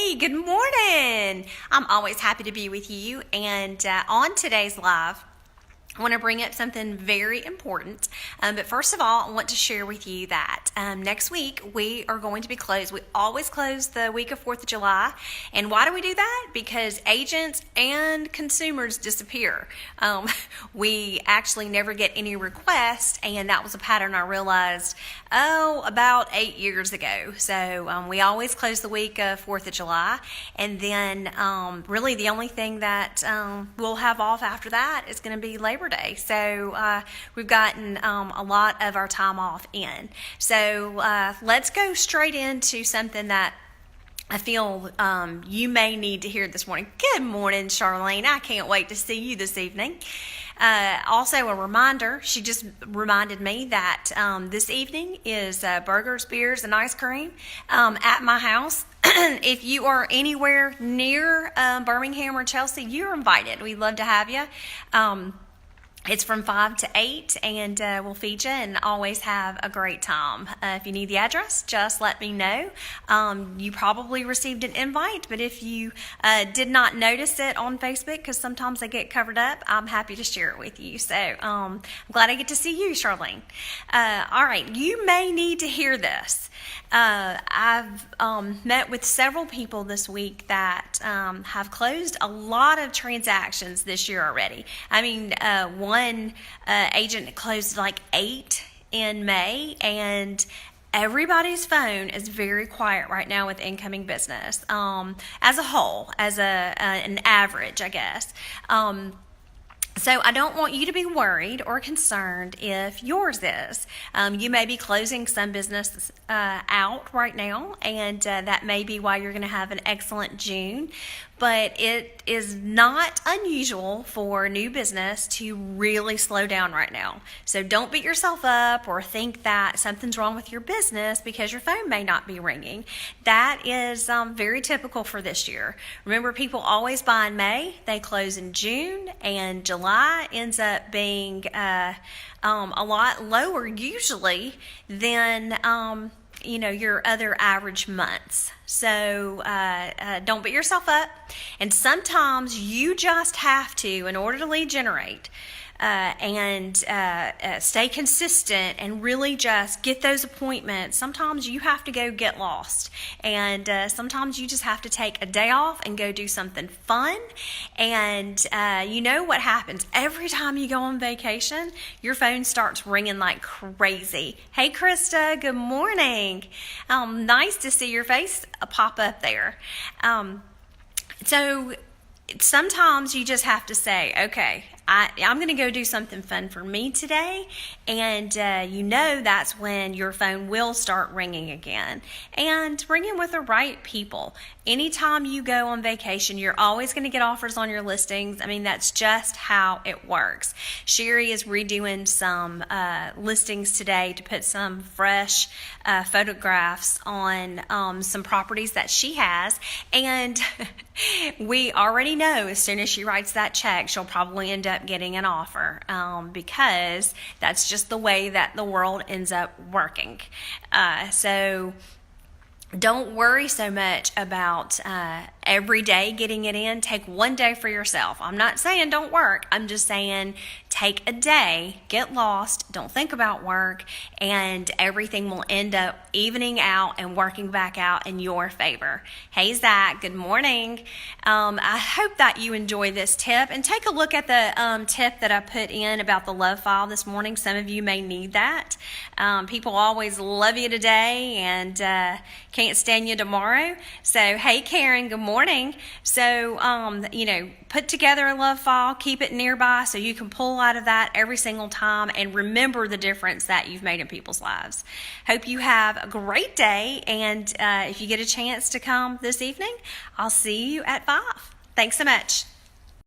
Hey, good morning. I'm always happy to be with you. And on today's live, I want to bring up something very important. But first of all, I want to share with you that next week we are going to be closed. We always close the week of 4th of July. And why do we do that? Because agents and consumers disappear. We actually never get any requests, and that was a pattern I realized, about 8 years ago. So we always close the week of 4th of July. And then really the only thing that we'll have off after that is going to be Labor Day. So we've gotten a lot of our time off in. So let's go straight into something that I feel you may need to hear this morning. Good morning, Charlene. I can't wait to see you this evening. Also, a reminder, she just reminded me that this evening is burgers, beers, and ice cream at my house. If you are anywhere near Birmingham or Chelsea, you're invited. We'd love to have you. It's from 5 to 8, and we'll feed you and always have a great time. If you need the address, just let me know. You probably received an invite, but if you did not notice it on Facebook, because sometimes they get covered up, I'm happy to share it with you. So I'm glad I get to see you, Charlene. All right, you may need to hear this. I've met with several people this week that have closed a lot of transactions this year already. I mean, one agent closed like 8 in May, and everybody's phone is very quiet right now with incoming business as a whole, as an average, I guess. So I don't want you to be worried or concerned if yours is. You may be closing some business out right now, and that may be why you're going to have an excellent June. But it is not unusual for new business to really slow down right now. So don't beat yourself up or think that something's wrong with your business because your phone may not be ringing. That is very typical for this year. Remember, people always buy in May, they close in June, and July ends up being a lot lower usually than your other average months. So don't beat yourself up. And sometimes you just have to, in order to lead generate and stay consistent and really just get those appointments, sometimes you have to go get lost. And sometimes you just have to take a day off and go do something fun. And you know what happens? Every time you go on vacation, your phone starts ringing like crazy. Hey, Krista, good morning. Nice to see your face pop up there. So sometimes you just have to say, okay, I'm going to go do something fun for me today, and that's when your phone will start ringing again, and ringing with the right people. Anytime you go on vacation, you're always going to get offers on your listings. I mean, that's just how it works. Sherry is redoing some listings today to put some fresh photographs on some properties that she has, and we already know as soon as she writes that check, she'll probably end up getting an offer because that's just the way that the world ends up working. So don't worry so much about every day getting it in. Take one day for yourself. I'm not saying don't work. I'm just saying take a day, get lost, don't think about work, and everything will end up evening out and working back out in your favor. Hey, Zach, good morning. I hope that you enjoy this tip, and take a look at the tip that I put in about the love file this morning. Some of you may need that. People always love you today and can't stand you tomorrow. So, hey, Karen, good morning. So, put together a love file, keep it nearby so you can pull out of that every single time and remember the difference that you've made in people's lives. Hope you have a great day, and if you get a chance to come this evening, I'll see you at 5. Thanks so much.